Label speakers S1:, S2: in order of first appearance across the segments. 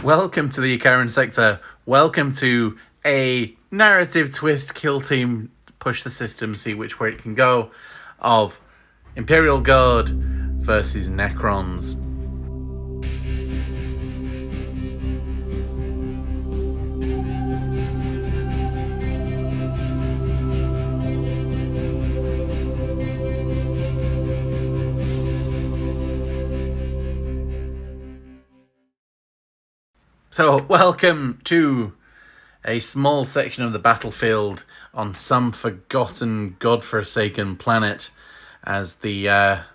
S1: Welcome to the Icaran sector. Welcome to a narrative twist kill team, push the system, see which way it can go, of Imperial Guard versus Necrons. So, welcome to a small section of the battlefield on some forgotten, godforsaken planet as the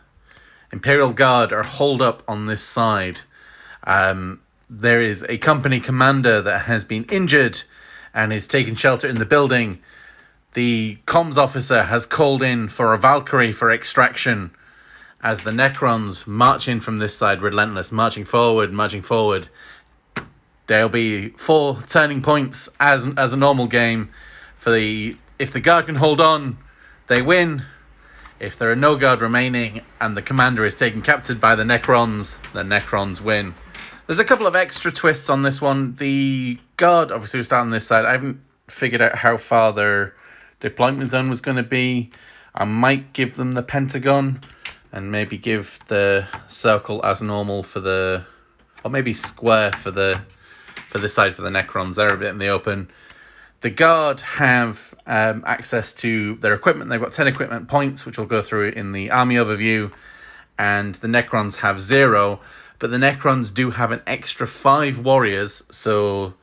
S1: Imperial Guard are holed up on this side. There is a company commander that has been injured and is taking shelter in the building. The comms officer has called in for a Valkyrie for extraction as the Necrons march in from this side, relentless, marching forward. There'll be 4 turning points as a normal game. If the guard can hold on, they win. If there are no guard remaining and the commander is taken captive by the Necrons win. There's a couple of extra twists on this one. The guard, obviously, we start on this side. I haven't figured out how far their deployment zone was going to be. I might give them the Pentagon and maybe give the circle as normal or maybe square for this side for the Necrons. They're a bit in the open. The Guard have access to their equipment. They've got 10 equipment points, which we'll go through in the army overview. And the Necrons have 0. But the Necrons do have an extra 5 warriors. So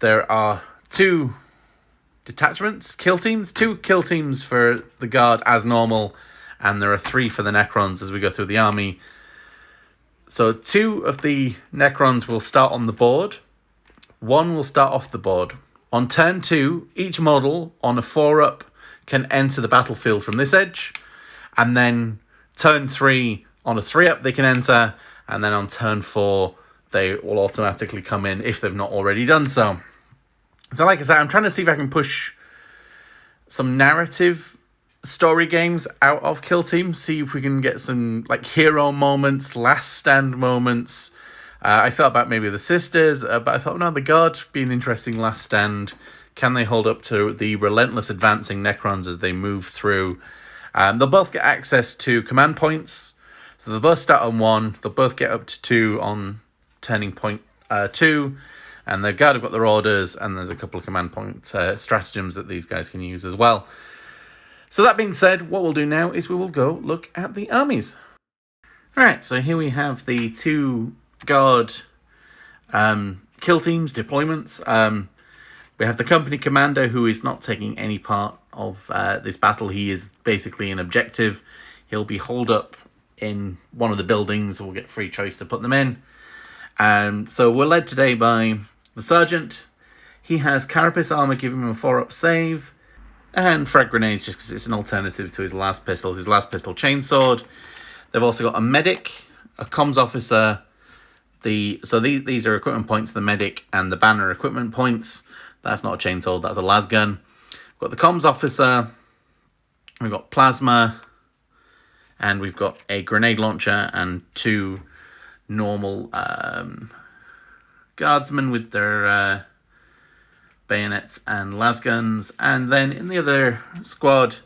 S1: there are 2 detachments, kill teams. 2 kill teams for the Guard as normal. And there are 3 for the Necrons as we go through the army. So 2 of the Necrons will start on the board. 1 will start off the board. On turn 2, each model on a 4-up can enter the battlefield from this edge. And then turn 3, on a 3-up they can enter. And then on turn 4, they will automatically come in if they've not already done so. So like I said, I'm trying to see if I can push some narrative story games out of Kill Team. See if we can get some like hero moments, last stand moments. I thought about maybe the sisters, but I thought, no, the Guard be an interesting last stand. Can they hold up to the relentless advancing Necrons as they move through? They'll both get access to command points. So they'll both start on 1. They'll both get up to 2 on turning point 2. And the Guard have got their orders, and there's a couple of command point stratagems that these guys can use as well. So that being said, what we'll do now is we will go look at the armies. Alright, so here we have the 2 Guard kill teams, deployments. We have the company commander who is not taking any part of this battle. He is basically an objective. He'll be holed up in one of the buildings. We'll get free choice to put them in. So we're led today by the sergeant. He has carapace armor, giving him a 4-up save. And frag grenades, just because it's an alternative to his last pistol. His last pistol, chainsword. They've also got a medic, a comms officer. So these are equipment points, the medic and the banner equipment points. That's not a chainsword, that's a lasgun. We've got the comms officer. We've got plasma. And we've got a grenade launcher and 2 normal guardsmen with their bayonets and lasguns. And then in the other squad,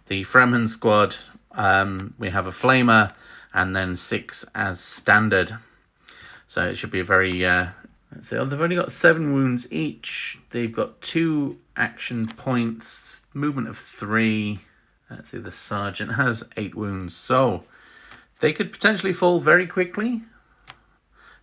S1: the Fremen squad, we have a flamer and then 6 as standard. So it should be a very, let's see, they've only got 7 wounds each. They've got 2 action points, movement of 3. Let's see, the sergeant has 8 wounds. So they could potentially fall very quickly.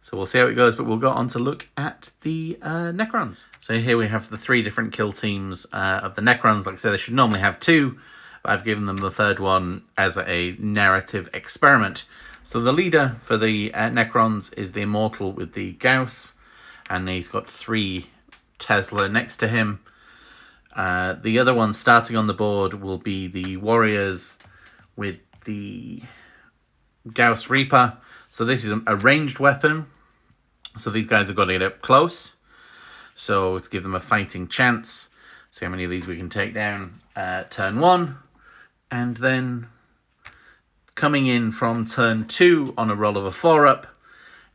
S1: So we'll see how it goes, but we'll go on to look at the Necrons. So here we have the 3 different kill teams of the Necrons. Like I said, they should normally have 2, but I've given them the 3rd one as a narrative experiment. So the leader for the Necrons is the Immortal with the Gauss, and he's got 3 Tesla next to him. The other one starting on the board will be the Warriors with the Gauss Reaper. So this is a ranged weapon. So these guys have got to get up close. So to give them a fighting chance. See how many of these we can take down. Turn 1. And then coming in from turn 2 on a roll of a 4-up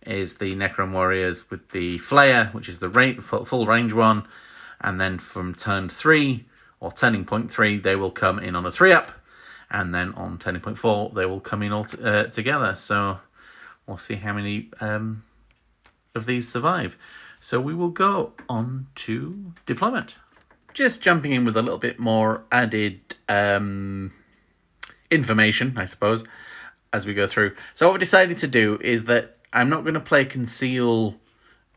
S1: is the Necron warriors with the Flayer, which is the full range one. And then from turn 3, or turning point 3, they will come in on a 3-up. And then on turning point 4, they will come in all together. So we'll see how many of these survive. So we will go on to deployment. Just jumping in with a little bit more added information, I suppose, as we go through. So what we decided to do is that I'm not going to play Conceal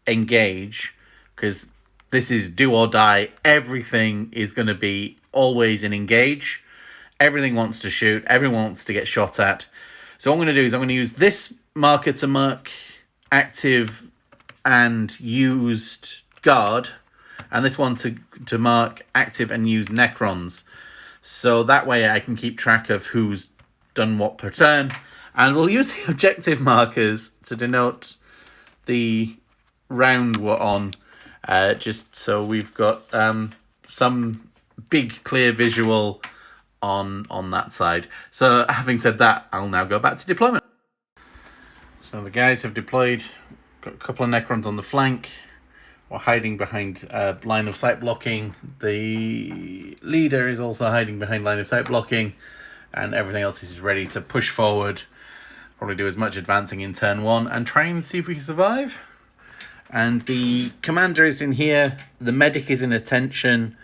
S1: Engage, because this is do or die. Everything is going to be always in Engage. Everything wants to shoot. Everyone wants to get shot at. So what I'm going to do is I'm going to use this marker to mark active and used guard, and this one to mark active and used Necrons. So that way I can keep track of who's done what per turn. And we'll use the objective markers to denote the round we're on, just so we've got some big clear visual on that side. So having said that, I'll now go back to deployment. So the guys have deployed. Got a couple of Necrons on the flank. We're hiding behind line of sight blocking. The leader is also hiding behind line of sight blocking. And everything else is ready to push forward. Probably do as much advancing in turn 1 and try and see if we can survive. And the commander is in here. The medic is in attention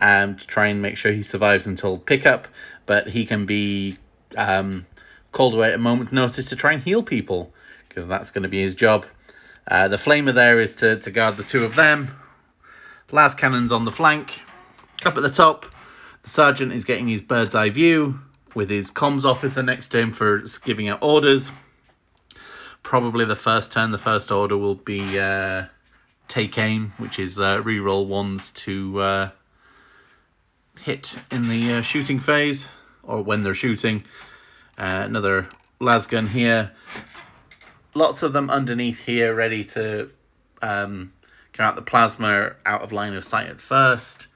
S1: to try and make sure he survives until pickup. But he can be called away at a moment's notice to try and heal people, because that's going to be his job. The flamer there is to guard the two of them. Las cannons on the flank. Up at the top, the sergeant is getting his bird's eye view with his comms officer next to him for giving out orders. Probably the first turn, the first order will be take aim, which is reroll ones to hit in the shooting phase, or when they're shooting. Another lasgun here. Lots of them underneath here, ready to come out the plasma out of line of sight at first.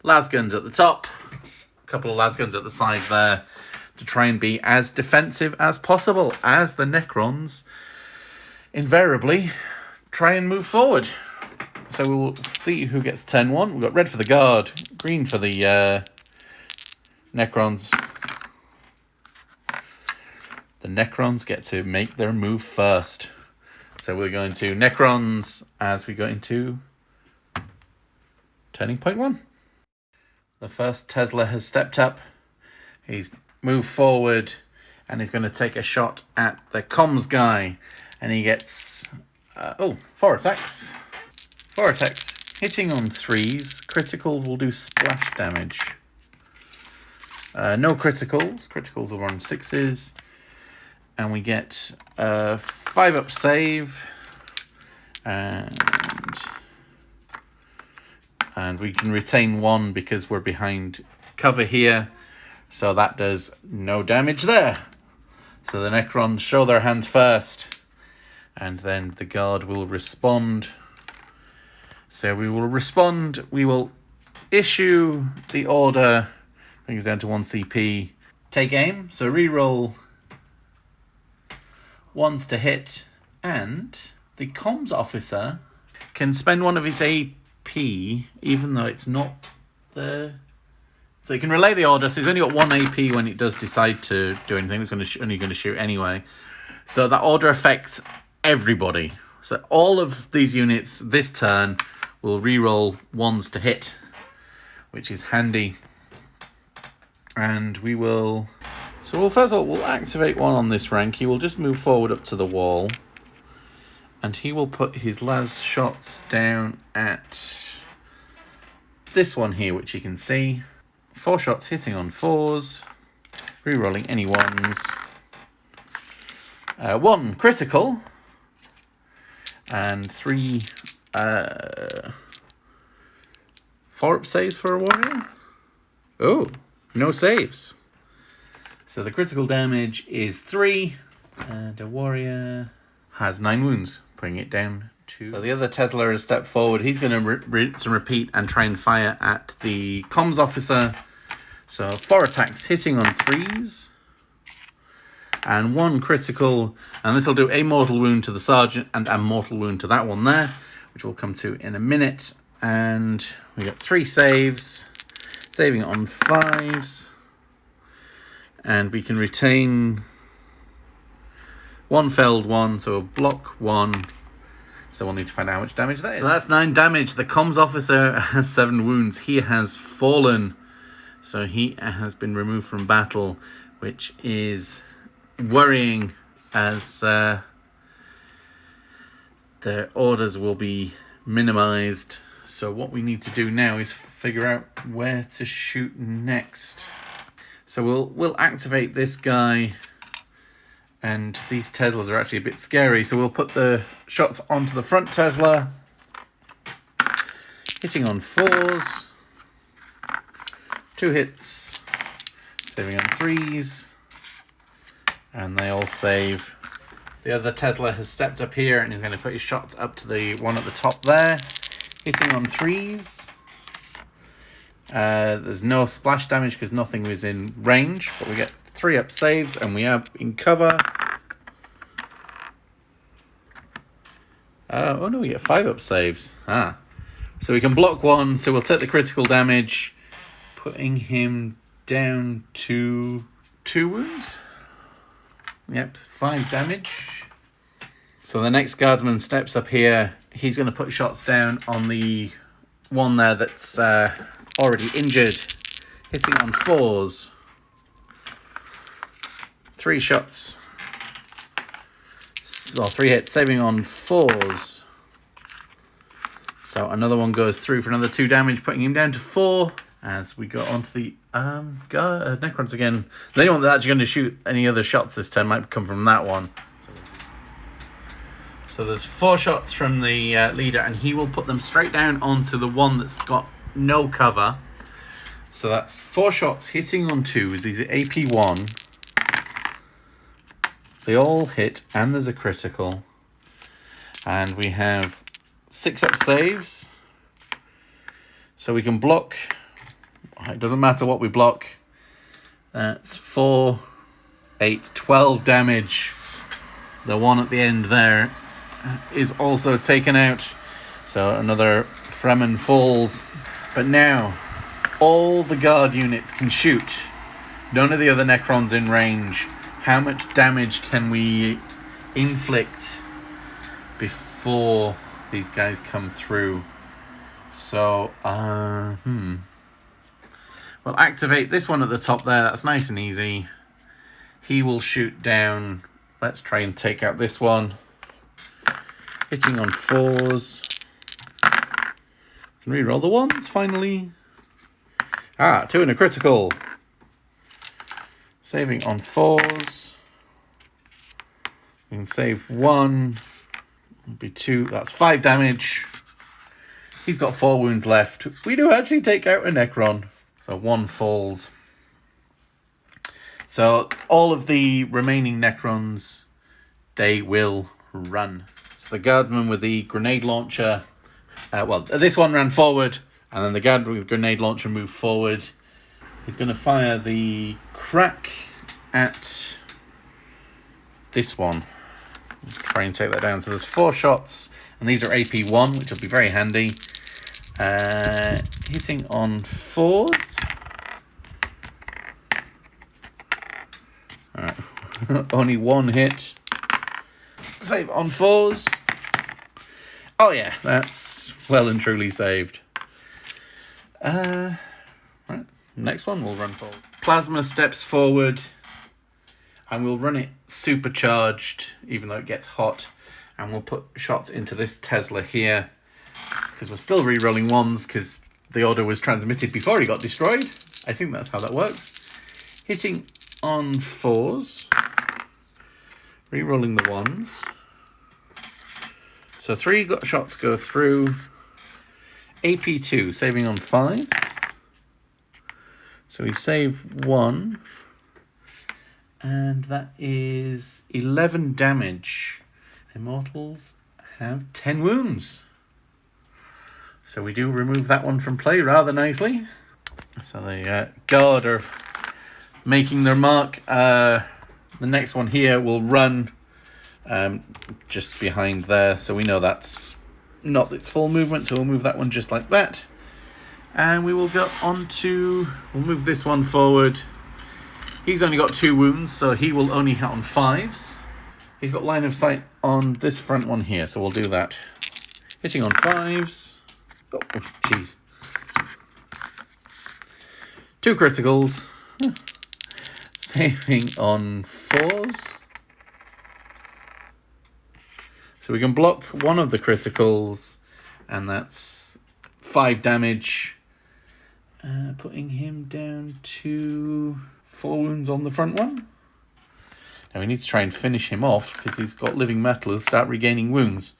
S1: Lasguns at the top. A couple of lasguns at the side there to try and be as defensive as possible as the Necrons invariably try and move forward. So we will see who gets turn 1. We've got red for the guard, green for the Necrons. The Necrons get to make their move first. So we're going to Necrons as we go into turning point 1. The first Tesla has stepped up. He's moved forward and he's going to take a shot at the comms guy. And he gets 4 attacks. 4 attacks. Hitting on 3s. Criticals will do splash damage. No criticals. Criticals are on 6s. And we get a 5-up save, and we can retain 1 because we're behind cover here, so that does no damage there. So the Necrons show their hands first, and then the guard will respond. So we will respond, we will issue the order, brings down to 1 CP, take aim, so reroll ones to hit, and the comms officer can spend 1 of his AP, even though it's not the... So he can relay the order, so he's only got 1 AP when it does decide to do anything. It's only going to shoot anyway. So that order affects everybody. So all of these units this turn will reroll 1s to hit, which is handy. And we will... So well, first of all, we'll activate 1 on this rank. He will just move forward up to the wall. And he will put his las shots down at this one here, which you can see. 4 shots hitting on 4s. Rerolling any 1s. 1 critical. And 3 4-up saves for a warrior. Oh, no saves. So the critical damage is 3, and a warrior has 9 wounds, putting it down to... So the other Tesla has stepped forward. He's going to repeat and try and fire at the comms officer. So 4 attacks hitting on 3s. and 1 critical, and this will do a mortal wound to the sergeant and a mortal wound to that one there, which we'll come to in a minute. And we got 3 saves, saving on 5s, and we can retain 1 failed one, so we'll block 1. So we'll need to find out how much damage that is. So that's 9 damage. The comms officer has 7 wounds. He has fallen, so he has been removed from battle, which is worrying, as their orders will be minimized. So what we need to do now is figure out where to shoot next. So we'll activate this guy, and these Teslas are actually a bit scary. So we'll put the shots onto the front Tesla, hitting on 4s, 2 hits, saving on 3s, and they all save. The other Tesla has stepped up here and he's going to put his shots up to the one at the top there, hitting on 3s. There's no splash damage because nothing was in range, but we get 3 up saves and we are in cover. Oh no, we get 5 up saves. So we can block 1, so we'll take the critical damage, putting him down to 2 wounds. Yep, 5 damage. So the next guardsman steps up here. He's going to put shots down on the one there that's already injured, hitting on 4s. 3 shots. Well, 3 hits, saving on 4s. So another one goes through for another 2 damage, putting him down to 4. As we go on to the Necrons again. The only one that's actually going to shoot any other shots this turn might come from that one. So there's 4 shots from the leader, and he will put them straight down onto the one that's got no cover. So that's 4 shots hitting on 2s. These are AP1. They all hit, and there's a critical. And we have 6 up saves. So we can block. It doesn't matter what we block. That's 4, 8, 12 damage. The one at the end there is also taken out. So another Fremen falls. But now, all the guard units can shoot. None of the other Necrons in range. How much damage can we inflict before these guys come through? So, we'll activate this one at the top there. That's nice and easy. He will shoot down. Let's try and take out this one. Hitting on 4s. Can reroll the 1s finally. 2 and a critical. Saving on 4s. We can save 1. It'll be 2. That's 5 damage. He's got 4 wounds left. We do actually take out a Necron. So 1 falls. So all of the remaining Necrons, they will run. So the guardman with the grenade launcher, this one ran forward, and then the guard with the grenade launcher moved forward. He's going to fire the crack at this one. Try and take that down. So there's 4 shots, and these are AP1, which will be very handy. Hitting on 4s. Alright. Only 1 hit. Save on 4s. Oh yeah, that's well and truly saved. Right. Next one we'll run forward. Plasma steps forward, and we'll run it supercharged, even though it gets hot. And we'll put shots into this Tesla here, because we're still re-rolling 1s, because the order was transmitted before he got destroyed. I think that's how that works. Hitting on 4s. Re-rolling the 1s. So 3 shots go through. AP2, saving on 5s. So we save 1. And that is 11 damage. Immortals have 10 wounds. So we do remove that one from play rather nicely. So the guard are making their mark. The next one here will run just behind there, so we know that's not its full movement, so we'll move that one just like that. And we will go on to... We'll move this one forward. He's only got 2 wounds, so he will only hit on 5s. He's got line of sight on this front one here, so we'll do that. Hitting on 5s. Oh, jeez. 2 criticals. Saving on 4s. So we can block one of the criticals, and that's 5 damage. Putting him down to 4 wounds on the front one. Now we need to try and finish him off because he's got living metal. He'll start regaining wounds.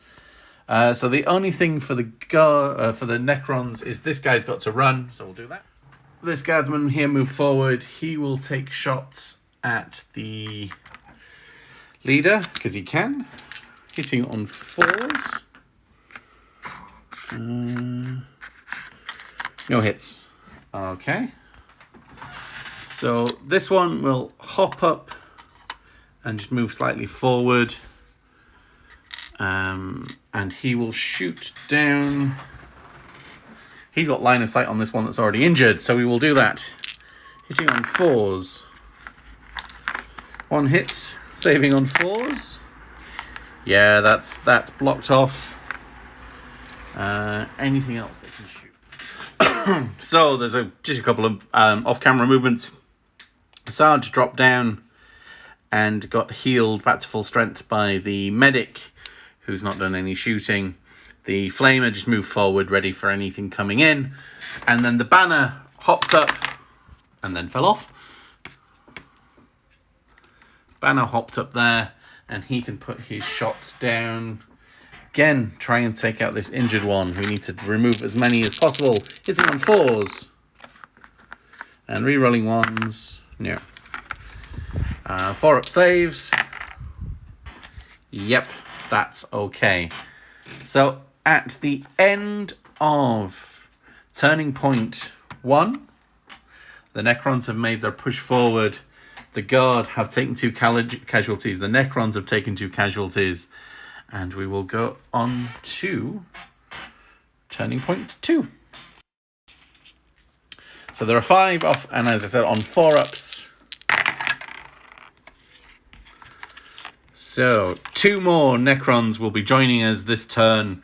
S1: So the only thing for the Necrons is this guy's got to run, so we'll do that. This guardsman here move forward. He will take shots at the leader because he can. Hitting on 4s. No hits. Okay. So this one will hop up and just move slightly forward. And he will shoot down. He's got line of sight on this one that's already injured, so we will do that. Hitting on 4s. 1 hit, saving on 4s. Yeah, that's blocked off. Anything else they can shoot? So there's just a couple of off-camera movements. Sarge dropped down and got healed back to full strength by the medic, who's not done any shooting. The flamer just moved forward, ready for anything coming in. And then the banner hopped up and then fell off. Banner hopped up there, and he can put his shots down. Again, try and take out this injured one. We need to remove as many as possible. Hitting on 4s. And re-rolling 1s. No. 4-up saves. Yep, that's okay. So at the end of turning point 1, the Necrons have made their push forward. The Guard have taken 2 casualties. The Necrons have taken 2 casualties. And we will go on to turning point 2. So there are 5 off, and as I said, on 4-ups. So 2 more Necrons will be joining us this turn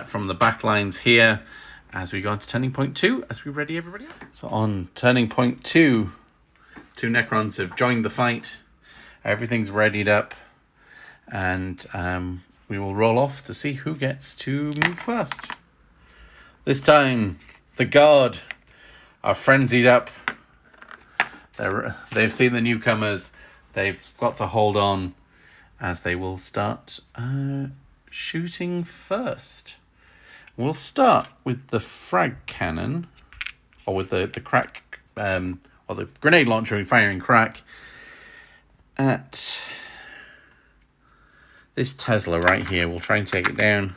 S1: from the back lines here as we go on to turning point 2. As we ready, everybody? So on turning point 2, 2 Necrons have joined the fight. Everything's readied up, and we will roll off to see who gets to move first. This time, the Guard are frenzied up. They've seen the newcomers. They've got to hold on as they will start shooting first. We'll start with the frag cannon, or with the crack, or the grenade launcher firing crack at this Tesla right here. We'll try and take it down.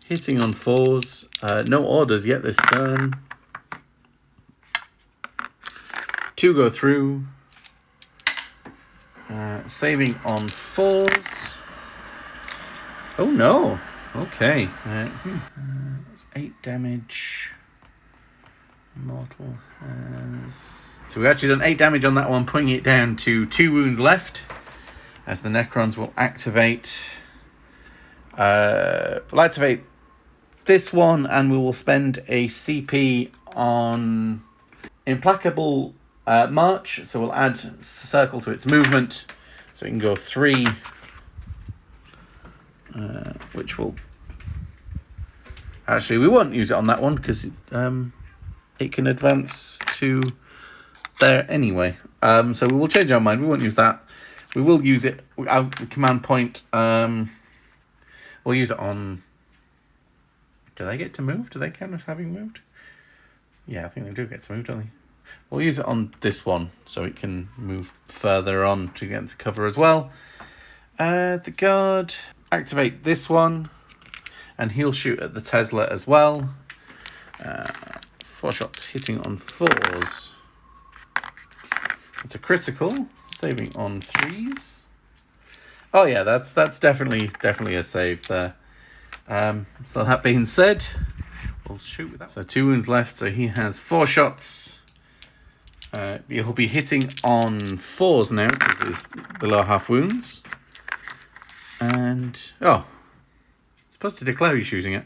S1: Hitting on 4s. No orders yet this turn. 2 go through. Saving on 4s. Oh no. Okay. It's 8 damage. Mortal has... So we've actually done 8 damage on that one, putting it down to 2 wounds left. As the Necrons will activate... we'll activate this one, and we will spend a CP on Implacable March. So we'll add Circle to its movement. So we can go 3. Which will... Actually, we won't use it on that one, because it can advance to there anyway. So we will change our mind. We won't use that. We will use it, our command point, we'll use it on... Do they get to move? Do they count as having moved? Yeah, I think they do get to move, don't they? We'll use it on this one, so it can move further on to get into cover as well. The Guard, activate this one, and he'll shoot at the Tesla as well. 4 shots hitting on 4s. It's a critical, saving on 3s. Oh yeah, that's definitely a save there. So that being said, we'll shoot with that. So 2 wounds left, so he has 4 shots. He'll be hitting on 4s now, because it's below half wounds. And, oh, supposed to declare he's shooting it.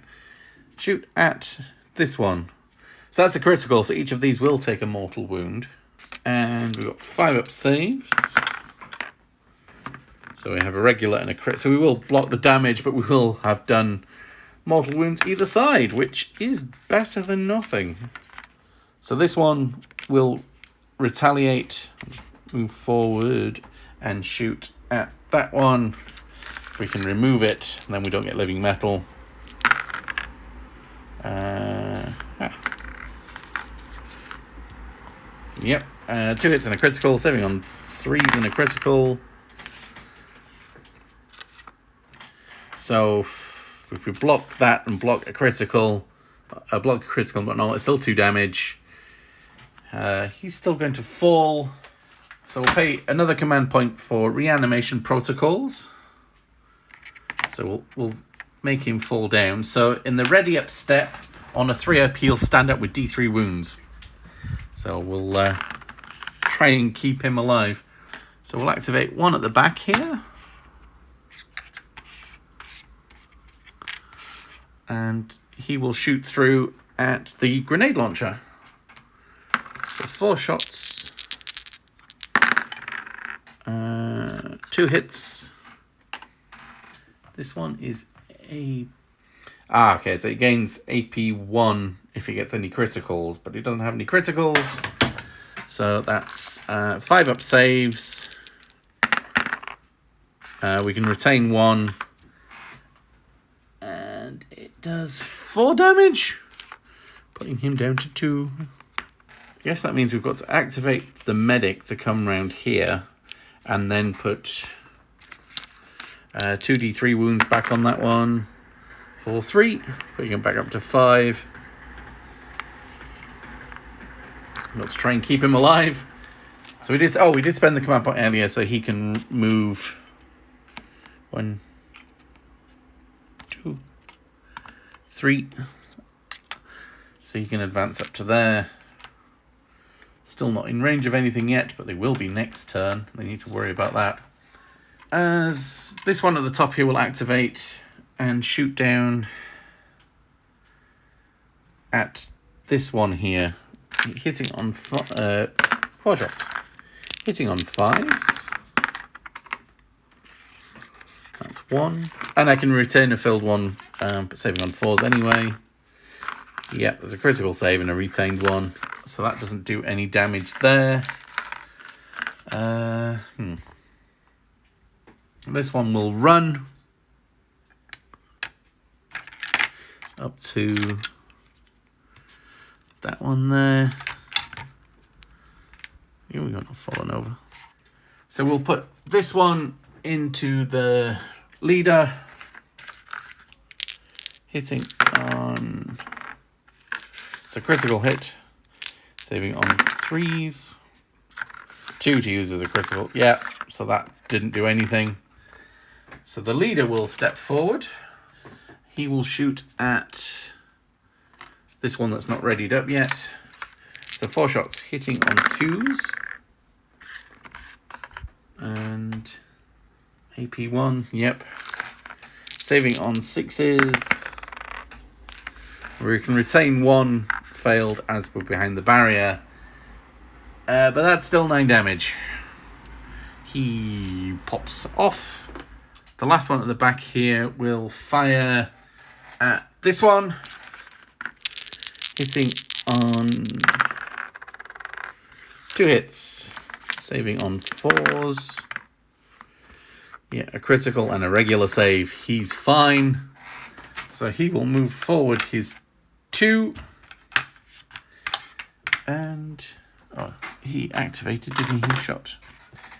S1: Shoot at this one. So that's a critical, so each of these will take a mortal wound. And we've got 5 up saves. So we have a regular and a crit. So we will block the damage, but we will have done mortal wounds either side, which is better than nothing. So this one will retaliate, move forward, and shoot at that one. We can remove it, and then we don't get living metal. Yep, 2 hits and a critical, saving on 3s and a critical. So if we block that and block a critical, but no, it's still 2 damage. He's still going to fall. So we'll pay another command point for reanimation protocols. So we'll make him fall down. So in the ready up step, on a 3-up, he'll stand up with D3 wounds. So we'll try and keep him alive. So we'll activate 1 at the back here. And he will shoot through at the grenade launcher. So 4 shots. 2 hits. This one is a... okay, so it gains AP1 if he gets any criticals, but he doesn't have any criticals. So that's 5 up saves. We can retain 1. And it does 4 damage, putting him down to 2. I guess that means we've got to activate the medic to come round here, and then put 2d3 wounds back on that one for 3, putting him back up to 5. Let's try and keep him alive. So we did spend the command point earlier, so he can move 1, 2, 3. So he can advance up to there. Still not in range of anything yet, but they will be next turn. They need to worry about that. As this one at the top here will activate and shoot down at this one here, hitting on 4 shots. Hitting on 5s. That's 1. And I can retain a filled one, but saving on 4s anyway. Yep, there's a critical save and a retained one. So that doesn't do any damage there. This one will run up to that one there. Here we go, not falling over. So we'll put this one into the leader, hitting on... It's a critical hit, saving on 3s. 2 to use as a critical. Yeah, so that didn't do anything. So the leader will step forward. He will shoot at this one that's not readied up yet. So 4 shots, hitting on 2s. And AP1, yep. Saving on 6s. We can retain 1 failed as we're behind the barrier. But that's still 9 damage. He pops off. The last one at the back here will fire at this one. Hitting on 2 hits. Saving on 4s. Yeah, a critical and a regular save. He's fine. So he will move forward his 2. And... oh, he activated, didn't he? Shot.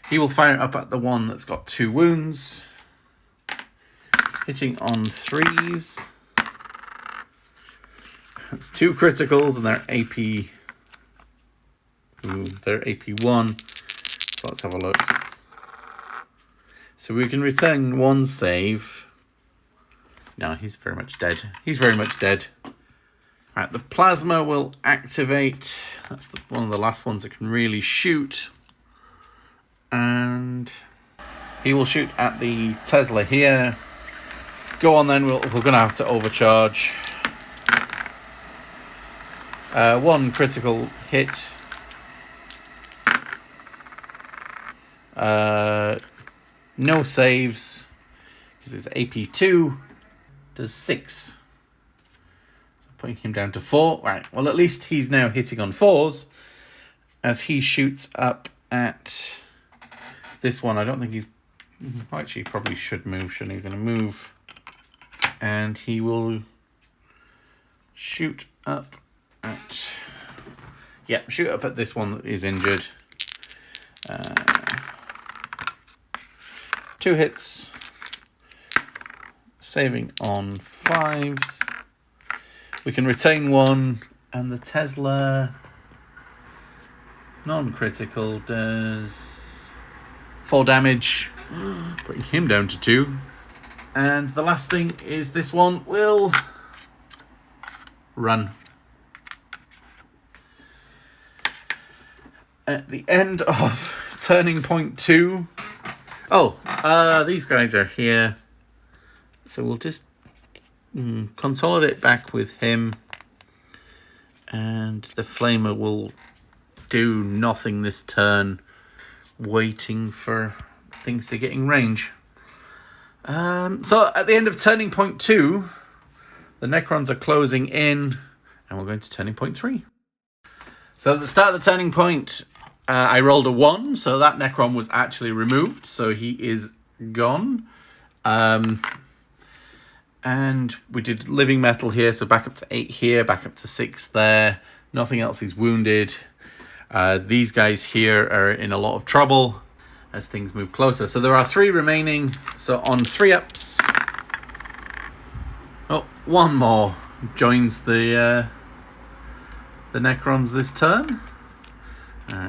S1: He will fire up at the one that's got 2 wounds. Hitting on 3s. That's 2 criticals and they're AP... Ooh, they're AP1. So let's have a look. So we can return 1 save. No, he's very much dead. He's very much dead. Right, the plasma will activate. That's one of the last ones that can really shoot. And he will shoot at the Tesla here. Go on then, we're going to have to overcharge. 1 critical hit. No saves, because it's AP2. Does 6. So putting him down to 4. Right, well at least he's now hitting on 4s. As he shoots up at this one. I don't think he's... Actually, he probably should move, shouldn't he? He's going to move. And he will shoot up at... Yeah, shoot up at this one that is injured. 2 hits. Saving on 5s. We can retain 1. And the Tesla... non-critical does 4 damage. Putting him down to 2. And the last thing is this one will run. At the end of turning point 2. Oh, these guys are here. So we'll just consolidate back with him. And the Flamer will do nothing this turn. Waiting for things to get in range. So at the end of turning point 2, the Necrons are closing in. And we're going to turning point 3. So at the start of the turning point... I rolled a 1, so that Necron was actually removed, so he is gone. And we did living metal here, so back up to 8 here, back up to 6 there. Nothing else is wounded. These guys here are in a lot of trouble as things move closer. So there are 3 remaining, so on 3 ups... Oh, 1 more joins the Necrons this turn.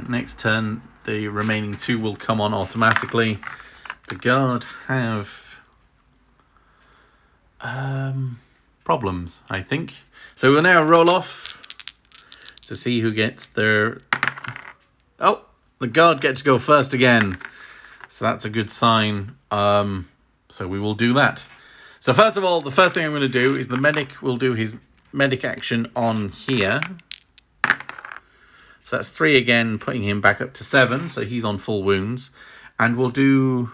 S1: Next turn, the remaining 2 will come on automatically. The Guard have problems, I think. So we'll now roll off to see who gets their... Oh, the Guard get to go first again. So that's a good sign. So we will do that. So first of all, the first thing I'm going to do is the medic will do his medic action on here. So that's 3 again, putting him back up to 7. So he's on full wounds. And we'll do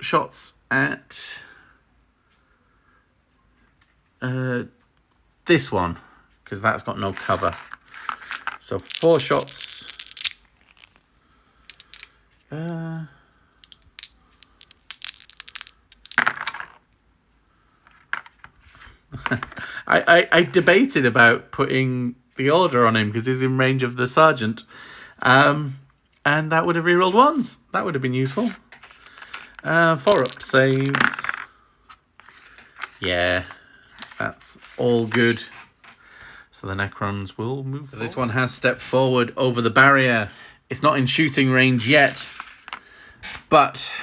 S1: shots at this one, because that's got no cover. So 4 shots. I debated about putting the order on him because he's in range of the sergeant, and that would have rerolled 1s. That would have been useful. 4 up saves. Yeah, that's all good. So the Necrons will move forward. This one has stepped forward over the barrier. It's not in shooting range yet, but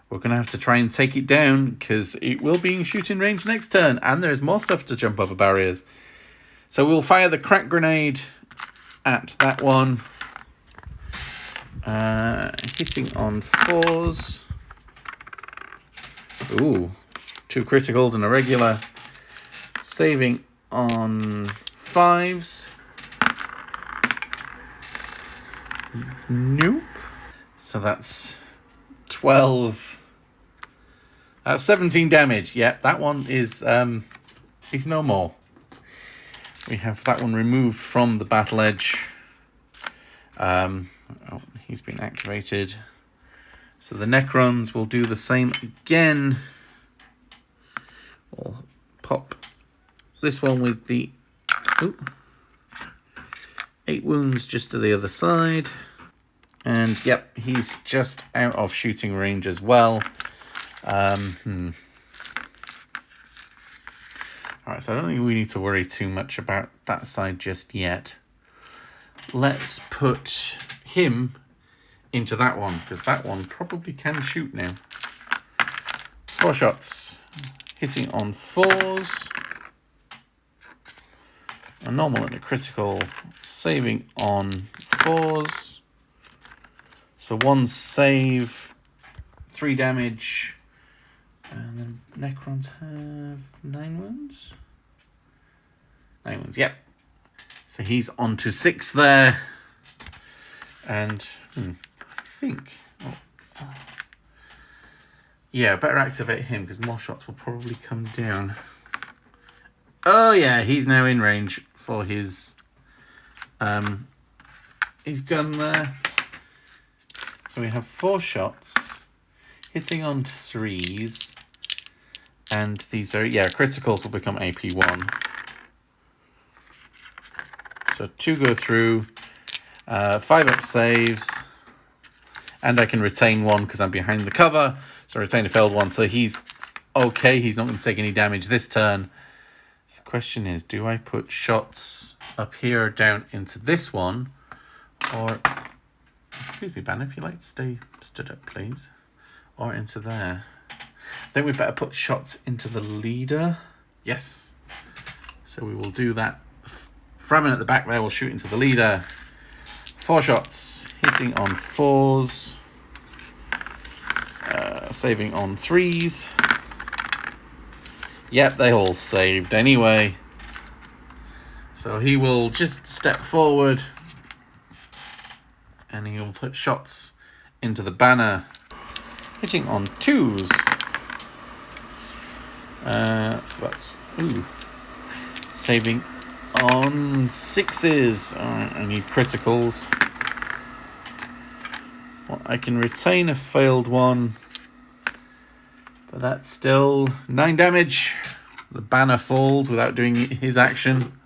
S1: we're going to have to try and take it down because it will be in shooting range next turn, and there's more stuff to jump over barriers. So we'll fire the crack grenade at that one. Hitting on 4s. Ooh, 2 criticals and a regular. Saving on 5s. Nope. So that's 12. That's 17 damage. Yep, that one is he's no more. We have that one removed from the battle edge. Oh, he's been activated. So the Necrons will do the same again. We'll pop this one with the 8 wounds just to the other side. And yep, he's just out of shooting range as well. Alright, so I don't think we need to worry too much about that side just yet. Let's put him into that one, because that one probably can shoot now. 4 shots, hitting on 4s. A normal and a critical, saving on 4s. So 1 save, 3 damage. And then Necrons have 9 wounds? 9 wounds, yep. So he's on to 6 there. And, I think... yeah, better activate him, because more shots will probably come down. Oh, yeah, he's now in range for his gun there. So we have 4 shots, hitting on 3s, and these are, criticals will become AP1. So 2 go through, 5 up saves, and I can retain 1 because I'm behind the cover, so retain a failed 1, so he's okay, he's not going to take any damage this turn. So the question is, do I put shots up here down into this one, or, excuse me, Ban, if you'd like to stay stood up, please, or into there? I think we better put shots into the leader. Yes. So we will do that. Fremen at the back there will shoot into the leader. 4 shots, hitting on 4s, saving on 3s. Yep, they all saved anyway. So he will just step forward and he will put shots into the banner, hitting on 2s. So that's saving on 6s. I need criticals. Well, I can retain a failed 1. But that's still 9 damage. The banner falls without doing his action.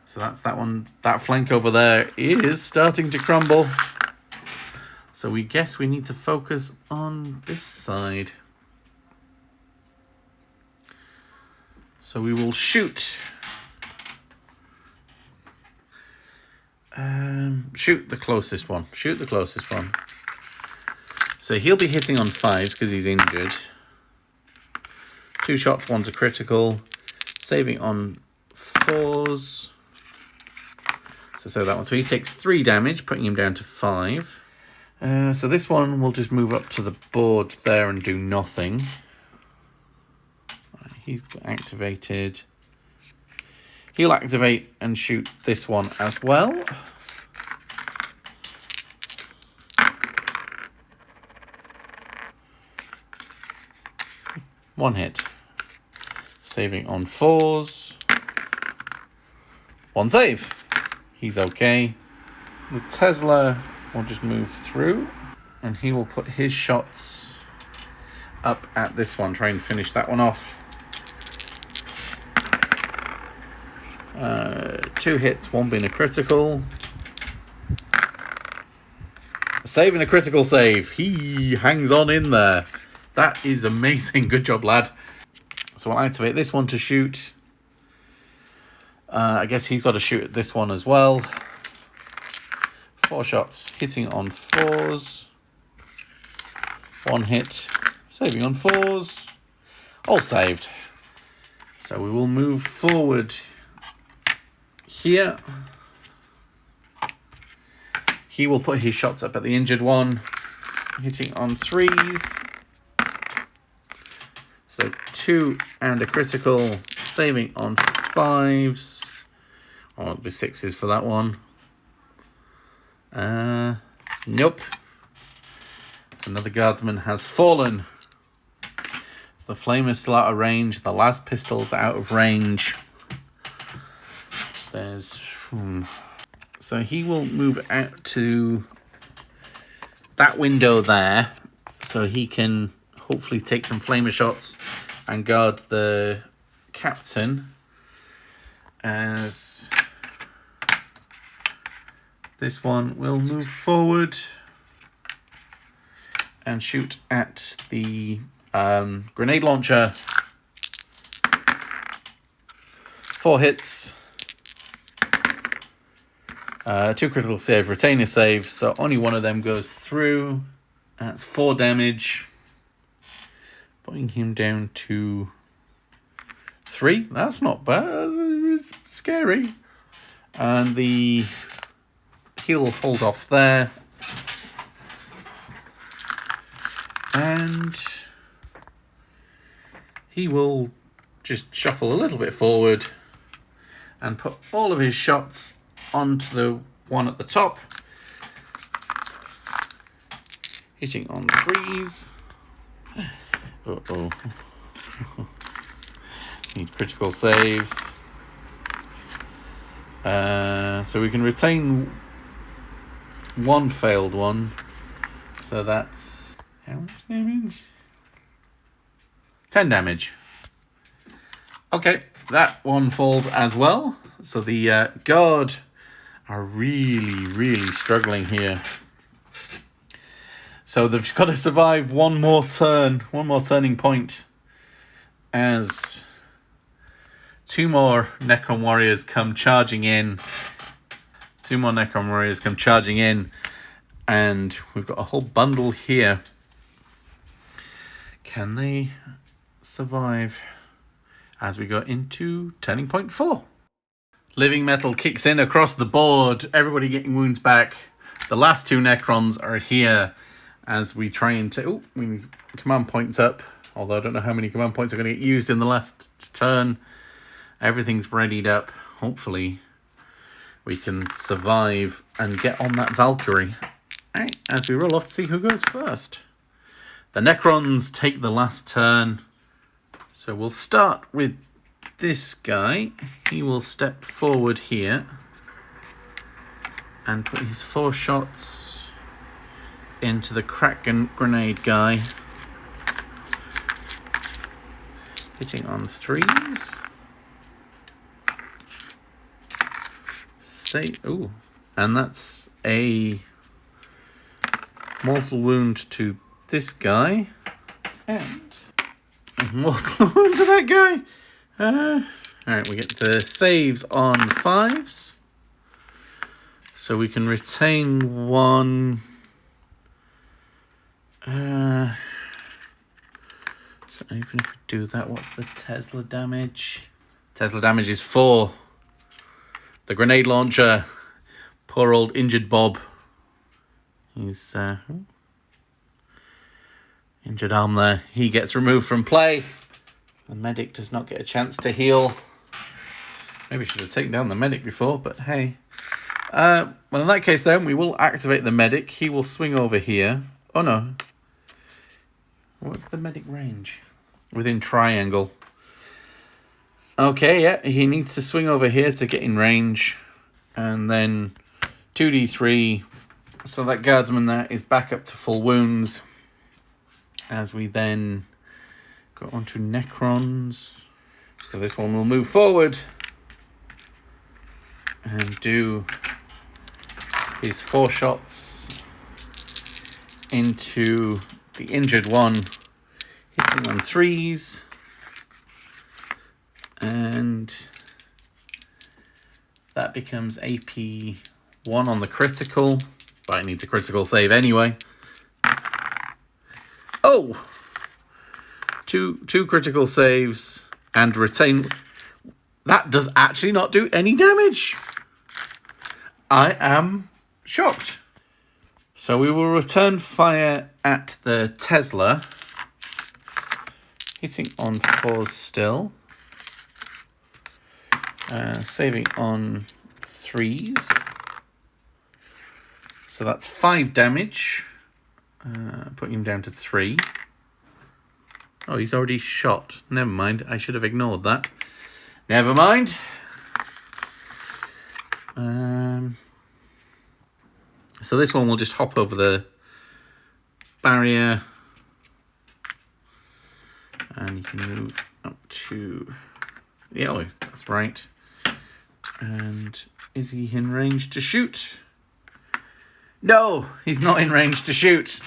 S1: So that's that one. That flank over there is starting to crumble. So we guess we need to focus on this side. So we will shoot. Shoot the closest one. Shoot the closest one. So he'll be hitting on 5s because he's injured. 2 shots, 1's a critical. Saving on 4s. So that one. So he takes 3 damage, putting him down to 5. So this one will just move up to the board there and do nothing. He's activated. He'll activate and shoot this one as well. One hit. Saving on 4s. 1 save. He's okay. The Tesla will just move through and he will put his shots up at this one. Try and finish that one off. 2 hits, 1 being a critical. A save and a critical save. He hangs on in there. That is amazing. Good job, lad. So I'll activate this one to shoot. I guess he's got to shoot at this one as well. 4 shots, hitting on 4s. 1 hit, saving on 4s. All saved. So we will move forward here. He will put his shots up at the injured one, hitting on 3s. So 2 and a critical, saving on 5s. Oh, it'll be 6s for that one. Nope. So another guardsman has fallen. So the flame is still out of range. The last pistol's out of range. There's... So he will move out to that window there. So he can hopefully take some flamer shots and guard the captain. As this one will move forward and shoot at the grenade launcher. 4 hits. 2 critical save, retain a save, so only one of them goes through. That's 4 damage. Putting him down to 3. That's not bad. It's scary. And he'll hold off there. And he will just shuffle a little bit forward and put all of his shots onto the one at the top. Hitting on 3s. Uh-oh. Need critical saves. So we can retain 1 failed one. So that's... how much damage? 10 damage. Okay, that one falls as well. So the guard are really struggling here. So they've got to survive one more turning point, as 2 more Necron warriors come charging in. 2 more Necron warriors come charging in, and we've got a whole bundle here. Can they survive as we go into turning point 4? Living metal kicks in across the board. Everybody getting wounds back. The last 2 Necrons are here as we try and we need command points up. Although I don't know how many command points are going to get used in the last turn. Everything's readied up. Hopefully we can survive and get on that Valkyrie. Alright, as we roll off to see who goes first. The Necrons take the last turn. So we'll start with this guy. He will step forward here and put his 4 shots into the crack grenade guy. Hitting on 3s. Ooh, and that's a mortal wound to this guy. And a mortal wound to that guy. Alright, we get the saves on 5s. So we can retain 1. So even if we do that, what's the Tesla damage? Tesla damage is 4. The grenade launcher. Poor old injured Bob. He's injured arm there. He gets removed from play. The medic does not get a chance to heal. Maybe should have taken down the medic before, but hey. Well, in that case then, we will activate the medic. He will swing over here. Oh no. What's the medic range? Within triangle. Okay, yeah, he needs to swing over here to get in range. And then 2d3. So that guardsman there is back up to full wounds. As we then go on to Necrons. So this one will move forward and do his 4 shots into the injured one, hitting on 3s. And that becomes AP 1 on the critical, but it needs a critical save anyway. Oh! Two critical saves and retain. That does actually not do any damage. I am shocked. So we will return fire at the Tesla. Hitting on 4s still. Saving on 3s. So that's 5 damage. Putting him down to 3. Oh, he's already shot. Never mind. I should have ignored that. Never mind. So this one will just hop over the barrier. And you can move up to... Yeah, oh, that's right. And is he in range to shoot? No, he's not in range to shoot.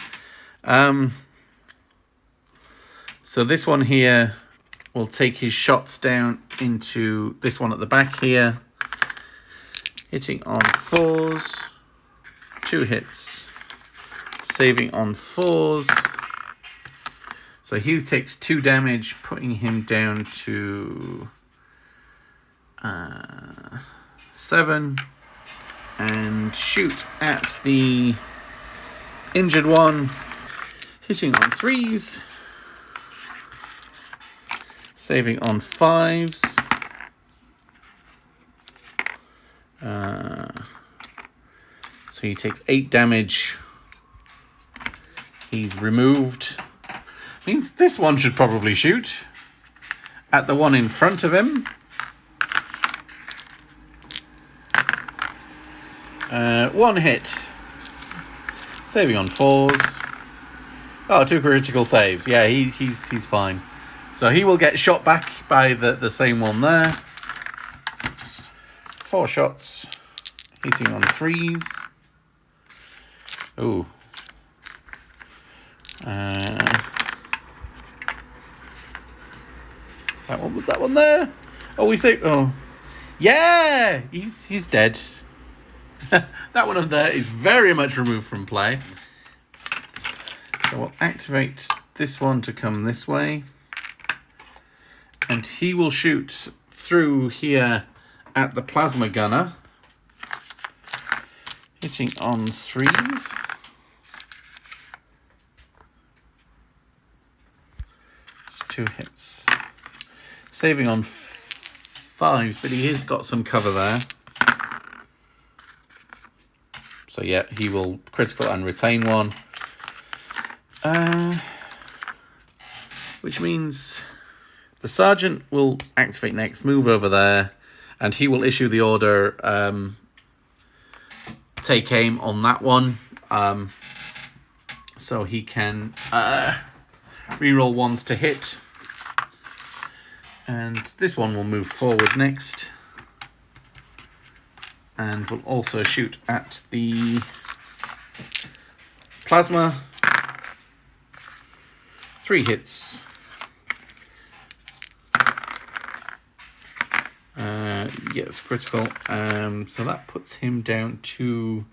S1: So this one here will take his shots down into this one at the back here. Hitting on 4s. 2 hits. Saving on 4s. So he takes 2 damage, putting him down to 7. And shoot at the injured one. Hitting on 3s. Saving on 5s. So he takes 8 damage. He's removed. Means this one should probably shoot at the one in front of him. 1 hit. Saving on 4s. Oh, 2 critical saves. Yeah, he's fine. So he will get shot back by the same one there. 4 shots. Hitting on 3s. Ooh. That one there? Oh, we say, oh, yeah, he's dead. That one up there is very much removed from play. So we'll activate this one to come this way, and he will shoot through here at the plasma gunner, hitting on 3s. 2 hits. Saving on 5s, but he has got some cover there. So yeah, he will critical and retain 1. Which means the sergeant will activate next, move over there, and he will issue the order, take aim on that one. So he can reroll 1s to hit. And this one will move forward next. And will also shoot at the plasma. 3 hits. Yes, critical. So that puts him down to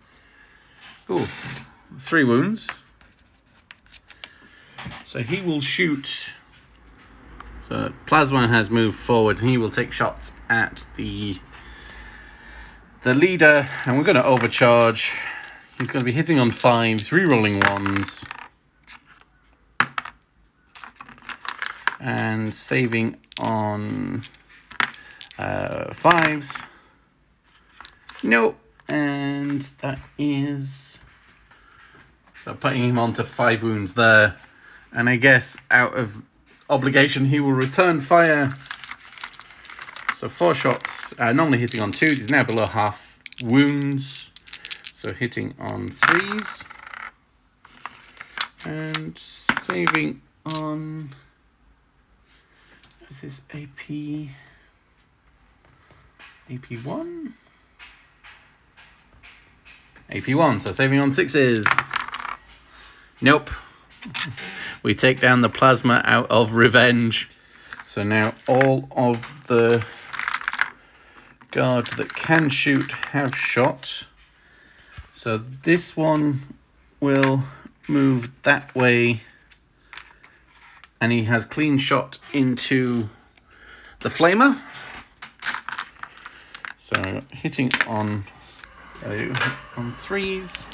S1: 3 wounds. So he will shoot. So plasma has moved forward, and he will take shots at the leader, and we're going to overcharge. He's going to be hitting on 5s, re-rolling 1s, and saving on 5s. Nope, and that is, so putting him on to 5 wounds there. And I guess out of obligation, he will return fire. So 4 shots, normally hitting on 2s. He's now below half wounds. So hitting on 3s. And saving on, is this AP? AP1? AP1, so saving on 6s. Nope. We take down the plasma out of revenge. So now all of the guard that can shoot have shot. So this one will move that way, and he has clean shot into the flamer. So hitting on 3s.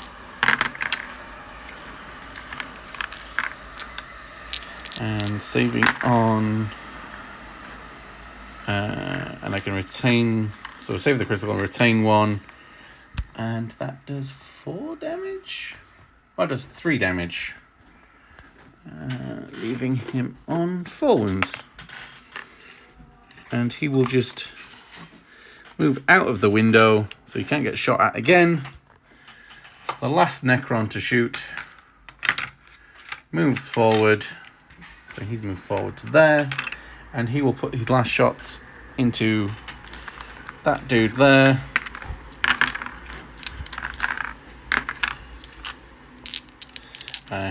S1: And saving on, and I can retain, so save the critical and retain 1, and that does 4 damage, or does 3 damage, leaving him on 4 wounds, and he will just move out of the window so he can't get shot at again. The last Necron to shoot moves forward. So he's moved forward to there, and he will put his last shots into that dude there.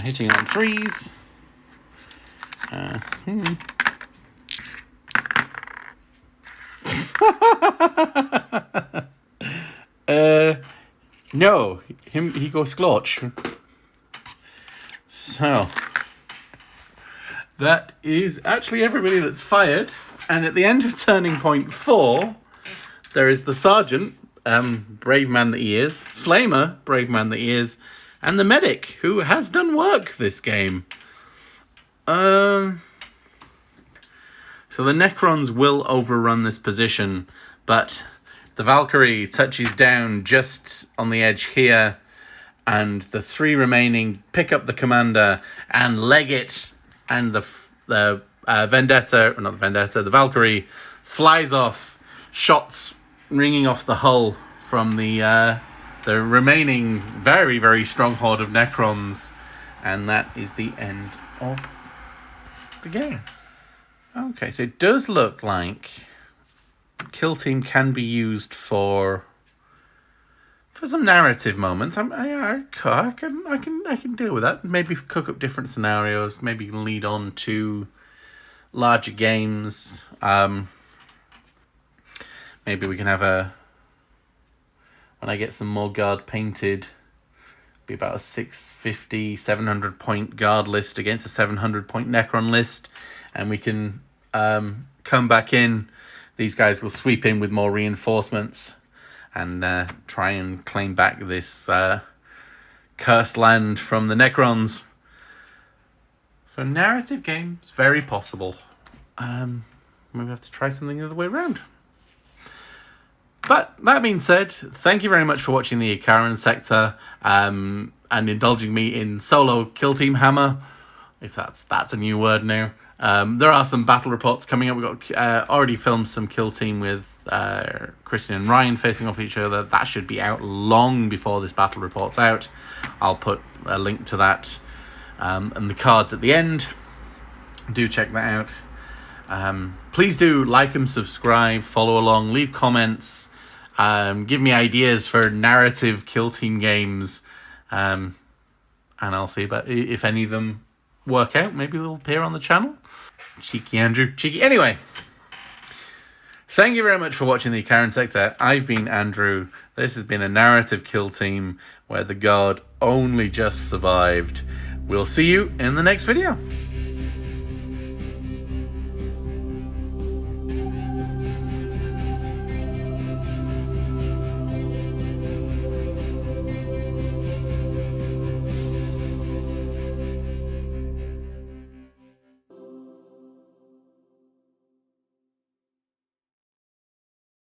S1: Hitting on 3s. No, he goes scorch. So that is actually everybody that's fired. And at the end of turning point 4, there is the sergeant, brave man that he is, flamer, brave man that he is, and the medic, who has done work this game. So the Necrons will overrun this position, but the Valkyrie touches down just on the edge here, and the 3 remaining pick up the commander and leg it, and the Valkyrie flies off, shots ringing off the hull from the remaining very, very strong horde of Necrons, and that is the end of the game. Okay, so it does look like Kill Team can be used for some narrative moments. I can deal with that. Maybe cook up different scenarios. Maybe lead on to larger games. Maybe we can have when I get some more guard painted, be about a 650, 700 point guard list against a 700 point Necron list, and we can come back in. These guys will sweep in with more reinforcements and try and claim back this cursed land from the Necrons. So narrative games, very possible. Maybe have to try something the other way around. But that being said, thank you very much for watching the Icaran sector and indulging me in solo Kill Team Hammer, if that's a new word now. There are some battle reports coming up. We've got already filmed some Kill Team with Christian and Ryan facing off each other. That should be out long before this battle report's out. I'll put a link to that and the cards at the end. Do check that out. Please do like and subscribe, follow along, leave comments, give me ideas for narrative Kill Team games, and I'll see about if any of them work out. Maybe they'll appear on the channel. Cheeky Andrew. Cheeky. Anyway, thank you very much for watching the Icaran sector. I've been Andrew. This has been a narrative Kill Team where the guard only just survived. We'll see you in the next video.